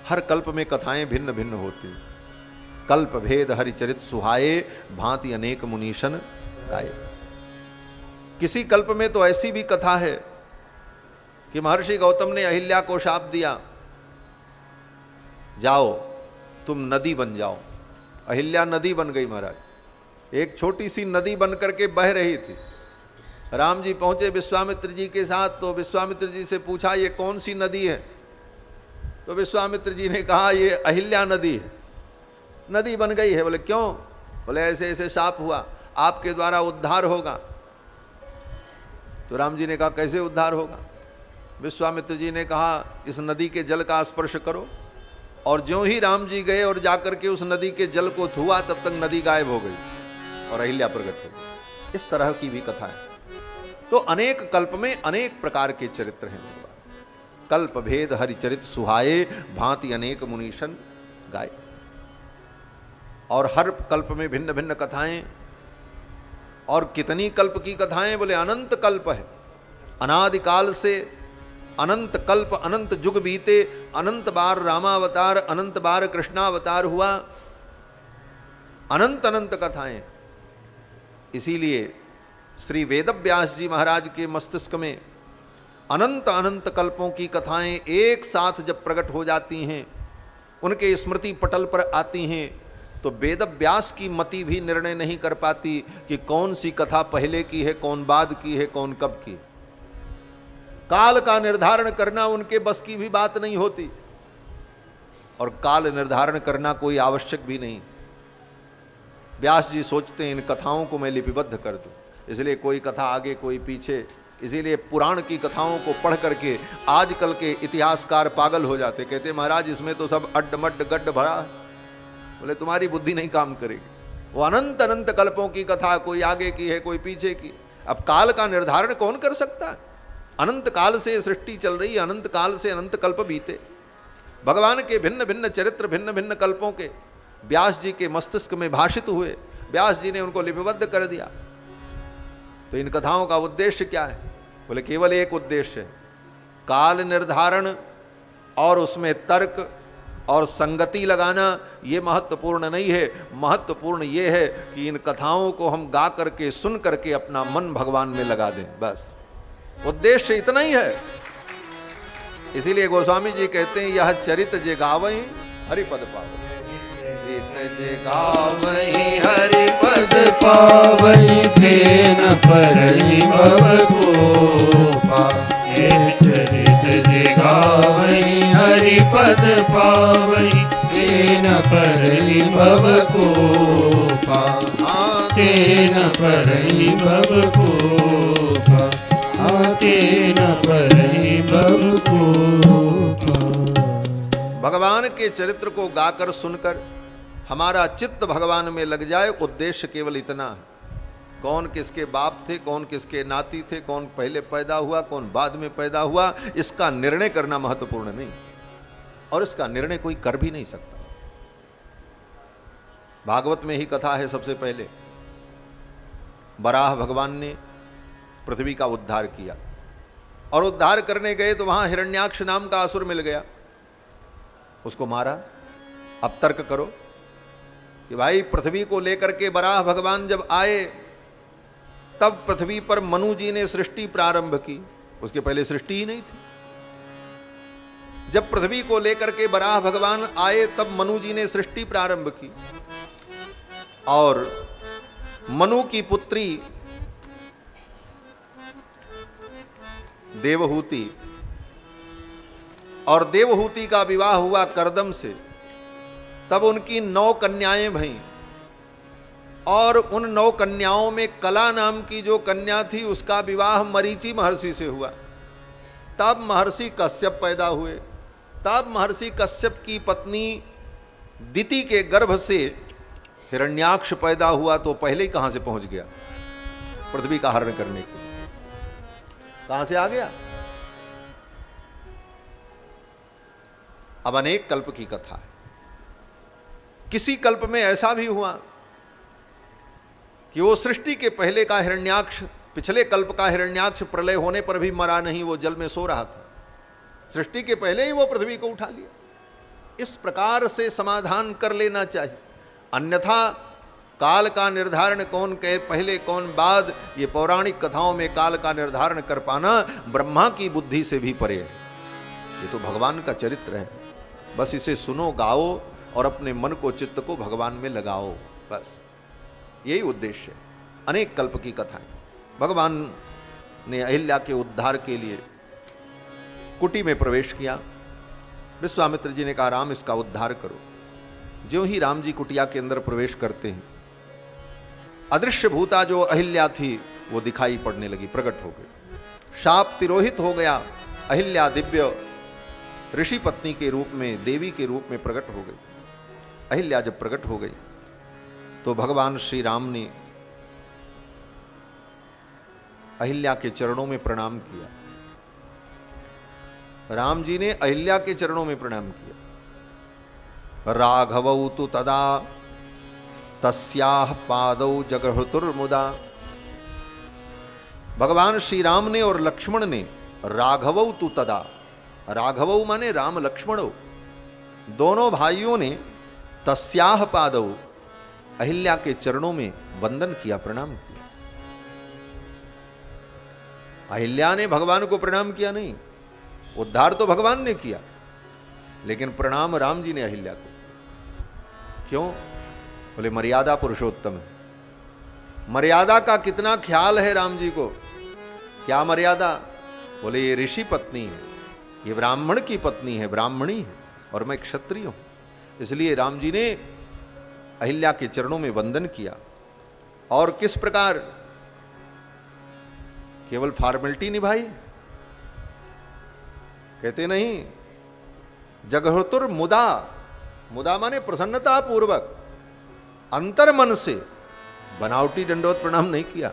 हर कल्प में कथाएं भिन्न भिन्न होती। कल्प भेद हरिचरित सुहाए, भांति अनेक मुनीशन गाए। किसी कल्प में तो ऐसी भी कथा है कि महर्षि गौतम ने अहिल्या को शाप दिया, जाओ तुम नदी बन जाओ। अहिल्या नदी बन गई महाराज। एक छोटी सी नदी बन करके बह रही थी। राम जी पहुंचे विश्वामित्र जी के साथ, तो विश्वामित्र जी से पूछा ये कौन सी नदी है? तो विश्वामित्र जी ने कहा ये अहिल्या नदी है। नदी बन गई है। बोले क्यों? बोले ऐसे ऐसे शाप हुआ, आपके द्वारा उद्धार होगा। तो राम जी ने कहा कैसे उद्धार होगा? विश्वामित्र जी ने कहा इस नदी के जल का स्पर्श करो। और ज्यों ही राम जी गए और जाकर के उस नदी के जल को छुआ, तब तक नदी गायब हो गई और अहिल्या प्रकट हो गई। इस तरह की भी कथा है। तो अनेक कल्प में अनेक प्रकार के चरित्र हैं। कल्प भेद हरिचरित सुहाए, भांति अनेक मुनीशन गाए। और हर कल्प में भिन्न भिन्न कथाएं। और कितनी कल्प की कथाएं? बोले अनंत कल्प है। अनादिकाल से अनंत कल्प, अनंत युग बीते, अनंत बार रामावतार, अनंत बार कृष्णावतार हुआ, अनंत अनंत कथाएं। इसीलिए श्री वेदव्यास जी महाराज के मस्तिष्क में अनंत अनंत कल्पों की कथाएं एक साथ जब प्रकट हो जाती हैं, उनके स्मृति पटल पर आती हैं, तो वेदव्यास की मति भी निर्णय नहीं कर पाती कि कौन सी कथा पहले की है, कौन बाद की है, कौन कब की। काल का निर्धारण करना उनके बस की भी बात नहीं होती, और काल निर्धारण करना कोई आवश्यक भी नहीं। व्यास जी सोचते हैं इन कथाओं को मैं लिपिबद्ध कर दूं, इसलिए कोई कथा आगे कोई पीछे। इसीलिए पुराण की कथाओं को पढ़ करके आजकल के इतिहासकार पागल हो जाते, कहते महाराज इसमें तो सब अड्डमड्ड गड्ढ भरा है। बोले तुम्हारी बुद्धि नहीं काम करेगी। वो अनंत अनंत कल्पों की कथा, कोई आगे की है कोई पीछे की। अब काल का निर्धारण कौन कर सकता है? अनंत काल से सृष्टि चल रही है, अनंत काल से अनंत कल्प बीते। भगवान के भिन्न भिन्न चरित्र भिन्न भिन्न कल्पों के व्यास जी के मस्तिष्क में भाषित हुए। व्यास जी ने उनको लिपिबद्ध कर दिया। तो इन कथाओं का उद्देश्य क्या है? बोले केवल एक उद्देश्य है, काल निर्धारण और उसमें तर्क और संगति लगाना। ये महत्वपूर्ण नहीं है। महत्वपूर्ण ये है कि इन कथाओं को हम गा करके सुन करके अपना मन भगवान में लगा दें, बस उद्देश्य इतना ही है। इसीलिए गोस्वामी जी कहते हैं यह चरित जे गावई हरिपद पावई, जे गावई हरिपद पावई, तेन परहि भव कोपा। यह चरित जे गावई हरिपद पावई, तेन परहि भव कोपा। तेन परहि भव कोपा, तेन परहि भव कोपा। भगवान के चरित्र को गाकर सुनकर हमारा चित्त भगवान में लग जाए, उद्देश्य केवल इतना है। कौन किसके बाप थे, कौन किसके नाती थे, कौन पहले पैदा हुआ, कौन बाद में पैदा हुआ, इसका निर्णय करना महत्वपूर्ण नहीं, और इसका निर्णय कोई कर भी नहीं सकता। भागवत में ही कथा है। सबसे पहले वराह भगवान ने पृथ्वी का उद्धार किया, और उद्धार करने गए तो वहां हिरण्याक्ष नाम का असुर मिल गया, उसको मारा। अब तर्क करो कि भाई पृथ्वी को लेकर के वराह भगवान जब आए, तब पृथ्वी पर मनु जी ने सृष्टि प्रारंभ की, उसके पहले सृष्टि ही नहीं थी। जब पृथ्वी को लेकर के वराह भगवान आए, तब मनु जी ने सृष्टि प्रारंभ की, और मनु की पुत्री देवहूति, और देवहूति का विवाह हुआ कर्दम से। तब उनकी 9 कन्याएं भईं, और उन 9 कन्याओं में कला नाम की जो कन्या थी उसका विवाह मरीचि महर्षि से हुआ। तब महर्षि कश्यप पैदा हुए। तब महर्षि कश्यप की पत्नी दिति के गर्भ से हिरण्याक्ष पैदा हुआ, तो पहले ही कहां से पहुंच गया? पृथ्वी का हरण करने के लिए कहां से आ गया? अब अनेक कल्प की कथा है। किसी कल्प में ऐसा भी हुआ कि वो सृष्टि के पहले का हिरण्याक्ष, पिछले कल्प का हिरण्याक्ष प्रलय होने पर भी मरा नहीं, वो जल में सो रहा था। सृष्टि के पहले ही वो पृथ्वी को उठा लिया। इस प्रकार से समाधान कर लेना चाहिए। अन्यथा काल का निर्धारण कौन कहे पहले कौन बाद, ये पौराणिक कथाओं में काल का निर्धारण कर पाना ब्रह्मा की बुद्धि से भी परे है। ये तो भगवान का चरित्र है। बस इसे सुनो, गाओ और अपने मन को, चित्त को भगवान में लगाओ, बस यही उद्देश्य है। अनेक कल्प की कथाएं। भगवान ने अहिल्या के उद्धार के लिए कुटी में प्रवेश किया। विश्वामित्र जी ने कहा, राम इसका उद्धार करो। ज्यों ही राम जी कुटिया के अंदर प्रवेश करते हैं, अदृश्य भूता जो अहिल्या थी वो दिखाई पड़ने लगी, प्रकट हो गई। शाप तिरोहित हो गया। अहिल्या दिव्य ऋषि पत्नी के रूप में, देवी के रूप में प्रकट हो गई। अहिल्या जब प्रकट हो गई तो भगवान श्री राम ने अहिल्या के चरणों में प्रणाम किया। राम जी ने अहिल्या के चरणों में प्रणाम किया। राघवौ तु तदा तस्याह पादौ जगहतुर्मुदा। भगवान श्री राम ने और लक्ष्मण ने, राघवौ तु तदा, राघवौ माने राम लक्ष्मणौ, दोनों भाइयों ने तस्याह पादौ, अहिल्या के चरणों में वंदन किया, प्रणाम किया। अहिल्या ने भगवान को प्रणाम किया नहीं, उद्धार तो भगवान ने किया, लेकिन प्रणाम राम जी ने अहिल्या को। क्यों? बोले मर्यादा पुरुषोत्तम है। मर्यादा का कितना ख्याल है राम जी को। क्या मर्यादा? बोले ये ऋषि पत्नी है, ये ब्राह्मण की पत्नी है, ब्राह्मणी है, और मैं क्षत्रिय हूं। इसलिए राम जी ने अहिल्या के चरणों में वंदन किया। और किस प्रकार? केवल फॉर्मेलिटी निभाई? कहते नहीं, जगहतुर मुदा, मुदा माने प्रसन्नता पूर्वक, अंतर मन से, बनावटी दंडोत प्रणाम नहीं किया।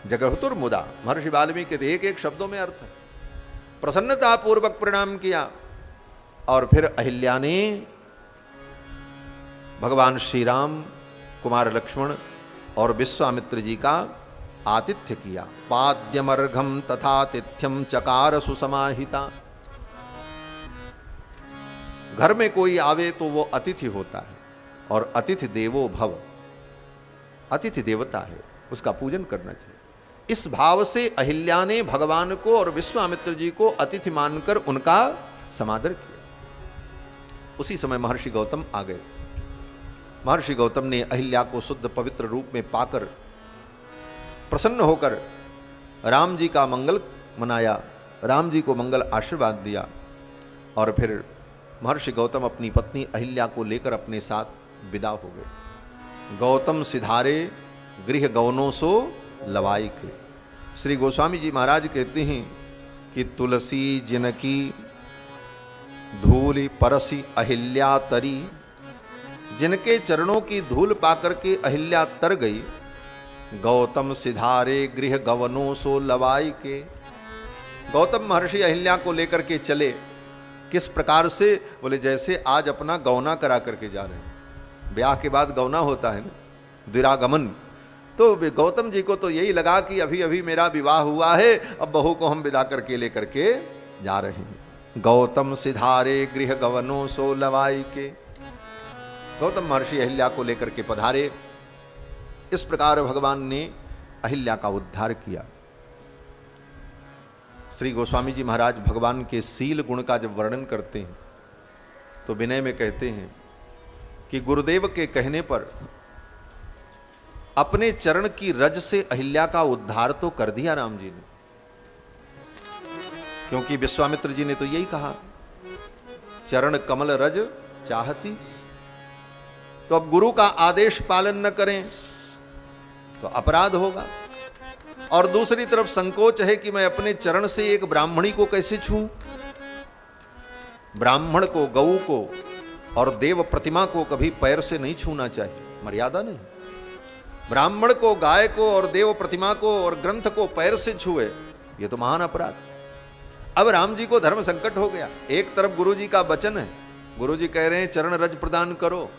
जगहतुर मुदा, महर्षि वाल्मीकि के एक एक शब्दों में अर्थ है। प्रसन्नता पूर्वक प्रणाम किया। और फिर अहिल्या ने भगवान श्री राम, कुमार लक्ष्मण और विश्वामित्र जी का आतिथ्य किया। पाद्यमर्घम तथा तिथ्यम चकार सुसमाहिता। घर में कोई आवे तो वो अतिथि होता है, और अतिथि देवो भव, अतिथि देवता है, उसका पूजन करना चाहिए। इस भाव से अहिल्या ने भगवान को और विश्वामित्र जी को अतिथि मानकर उनका समादर किया। उसी समय महर्षि गौतम आ गए। महर्षि गौतम ने अहिल्या को शुद्ध पवित्र रूप में पाकर प्रसन्न होकर राम जी का मंगल मनाया, राम जी को मंगल आशीर्वाद दिया। और फिर महर्षि गौतम अपनी पत्नी अहिल्या को लेकर अपने साथ विदा हो गए। गौतम सिधारे गृह गवनों सो लवाई के। श्री गोस्वामी जी महाराज कहते हैं कि तुलसी जिनकी धूल परसी अहिल्या तरी, जिनके चरणों की धूल पाकर के अहिल्या तर गई, गौतम सिधारे गृह गवनों सो लवाई के। गौतम महर्षि अहिल्या को लेकर के चले। किस प्रकार से? बोले जैसे आज अपना गौना करा करके जा रहे हैं। ब्याह के बाद गौना होता है ना, द्विरागमन। तो गौतम जी को तो यही लगा कि अभी अभी मेरा विवाह हुआ है, अब बहू को हम विदा करके लेकर के जा रहे हैं। गौतम सिधारे गृह गवनों सो लवाई के। गौतम महर्षि अहिल्या को लेकर के पधारे। इस प्रकार भगवान ने अहिल्या का उद्धार किया। श्री गोस्वामी जी महाराज भगवान के शील गुण का जब वर्णन करते हैं तो विनय में कहते हैं कि गुरुदेव के कहने पर अपने चरण की रज से अहिल्या का उद्धार तो कर दिया राम जी ने, क्योंकि विश्वामित्र जी ने तो यही कहा, चरण कमल रज चाहती। तो अब गुरु का आदेश पालन न करें तो अपराध होगा। और दूसरी तरफ संकोच है कि मैं अपने चरण से एक ब्राह्मणी को कैसे छूं। ब्राह्मण को, गऊ को और देव प्रतिमा को कभी पैर से नहीं छूना चाहिए, मर्यादा नहीं। ब्राह्मण को, गाय को और देव प्रतिमा को और ग्रंथ को पैर से छुए, यह तो महान अपराध। अब राम जी को धर्म संकट हो गया। एक तरफ गुरु जी का वचन है, गुरु जी कह रहे हैं चरण रज प्रदान करो,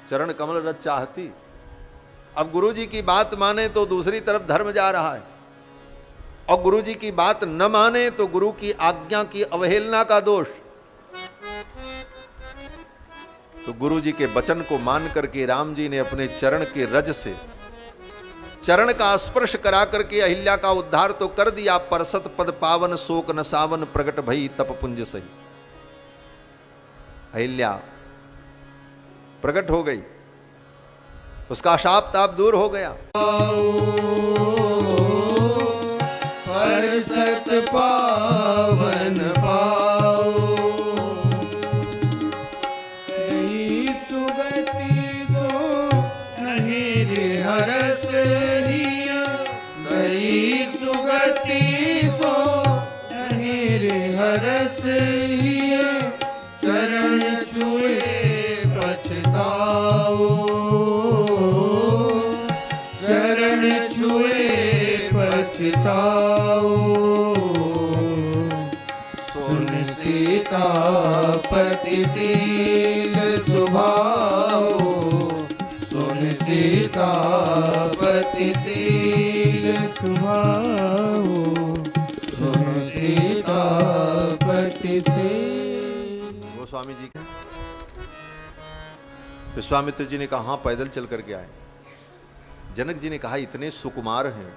चरण कमल रज चाहती। अब गुरु जी की बात माने तो दूसरी तरफ धर्म जा रहा है, और गुरु जी की बात न माने तो गुरु की आज्ञा की अवहेलना का दोष। तो गुरु जी के वचन को मान करके राम जी ने अपने चरण के रज से चरण का स्पर्श करा करके अहिल्या का उद्धार तो कर दिया, पर सत पद पावन शोक न सावन प्रगट भई तप पुंज सही। अहिल्या प्रकट हो गई, उसका शाप ताप दूर हो गया। पर सत पावन पाओ, सुगति सो नहीं रे हरस हिया, गई सुगति सो नहीं रे हरस हिया, चरण छुए पछताओ, चरण छुए पछताओ। सुन सीतापति शील सुभाओ, सुन सीतापति शील सुभाओ, सुन सीतापति शील। गोस्वामी जी विश्वामित्र जी ने कहा हाँ पैदल चल करके आए। जनक जी ने कहा इतने सुकुमार हैं,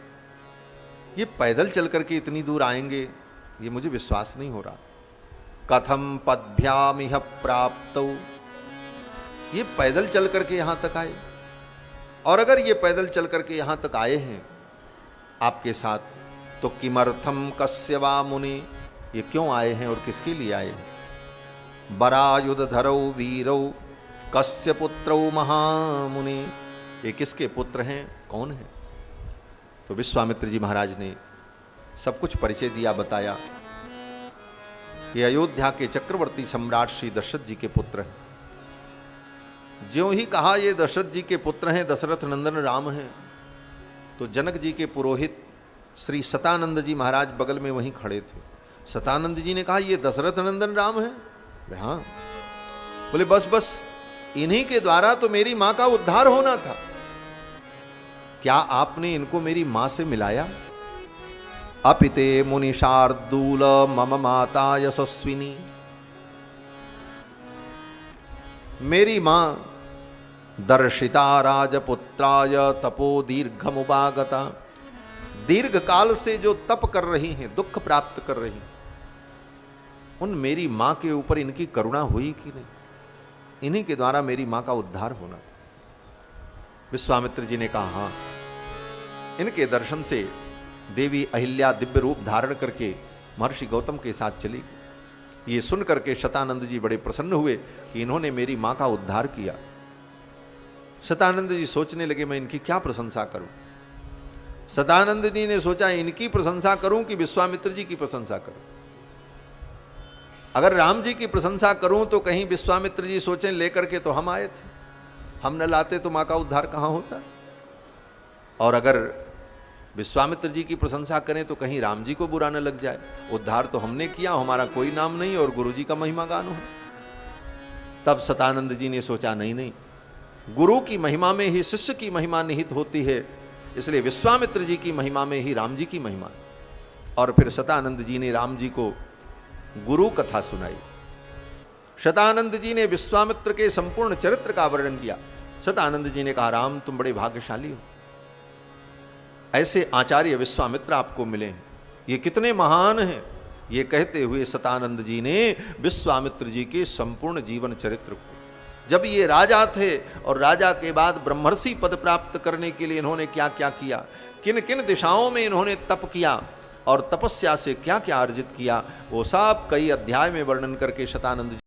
ये पैदल चल करके इतनी दूर आएंगे, ये मुझे विश्वास नहीं हो रहा। कथम पदभ्यामिह प्राप्तौ, ये पैदल चल करके यहां तक आए, और अगर ये पैदल चल करके यहां तक आए हैं आपके साथ, तो किमर्थम कस्य वा मुनि, ये क्यों आए हैं और किसके लिए आए हैं। बरायुध धरौ वीरौ कस्य पुत्रौ महामुनि, ये किसके पुत्र हैं, कौन है। तो विश्वामित्र जी महाराज ने सब कुछ परिचय दिया, बताया। ये अयोध्या के चक्रवर्ती सम्राट श्री दशरथ जी के पुत्र हैं। ज्यों ही कहा ये दशरथ जी के पुत्र हैं, दशरथ नंदन राम हैं, तो जनक जी के पुरोहित श्री सतानंद जी महाराज बगल में वहीं खड़े थे। सतानंद जी ने कहा ये दशरथ नंदन राम है। हाँ। बोले बस बस इन्हीं के द्वारा तो मेरी मां का उद्धार होना था। क्या आपने इनको मेरी मां से मिलाया। अपिते मुनि शार्दूल मम माता यशस्विनी, मेरी मां दर्शिता राजपुत्राय तपो दीर्घमुपागता, दीर्घ काल से जो तप कर रही हैं, दुख प्राप्त कर रही, उन मेरी मां के ऊपर इनकी करुणा हुई कि नहीं। इन्हीं के द्वारा मेरी मां का उद्धार होना था। विश्वामित्र जी ने कहा हाँ। इनके दर्शन से देवी अहिल्या दिव्य रूप धारण करके महर्षि गौतम के साथ चली गई। ये सुन करके शतानंद जी बड़े प्रसन्न हुए कि इन्होंने मेरी मां का उद्धार किया। शतानंद जी सोचने लगे मैं इनकी क्या प्रशंसा करूं। शतानंद जी ने सोचा इनकी प्रशंसा करूं कि विश्वामित्र जी की प्रशंसा करूं। अगर राम जी की प्रशंसा करूं तो कहीं विश्वामित्र जी सोचें लेकर के तो हम आए थे, हम न लाते तो मां का उद्धार कहां होता। और अगर विश्वामित्र जी की प्रशंसा करें तो कहीं राम जी को बुरा न लग जाए, उद्धार तो हमने किया, हमारा कोई नाम नहीं और गुरु जी का महिमा गान हो। तब शतानंद जी ने सोचा नहीं नहीं, गुरु की महिमा में ही शिष्य की महिमा निहित होती है, इसलिए विश्वामित्र जी की महिमा में ही राम जी की महिमा। और फिर शतानंद जी ने राम जी को गुरु कथा सुनाई। शतानंद जी ने विश्वामित्र के संपूर्ण चरित्र का वर्णन किया। शतानंद जी ने कहा राम तुम बड़े भाग्यशाली हो, ऐसे आचार्य विश्वामित्र आपको मिले हैं, ये कितने महान हैं। ये कहते हुए शतानंद जी ने विश्वामित्र जी के संपूर्ण जीवन चरित्र को, जब ये राजा थे और राजा के बाद ब्रह्मर्षि पद प्राप्त करने के लिए इन्होंने क्या क्या किया, किन किन दिशाओं में इन्होंने तप किया और तपस्या से क्या क्या अर्जित किया, वो सब कई अध्याय में वर्णन करके शतानंद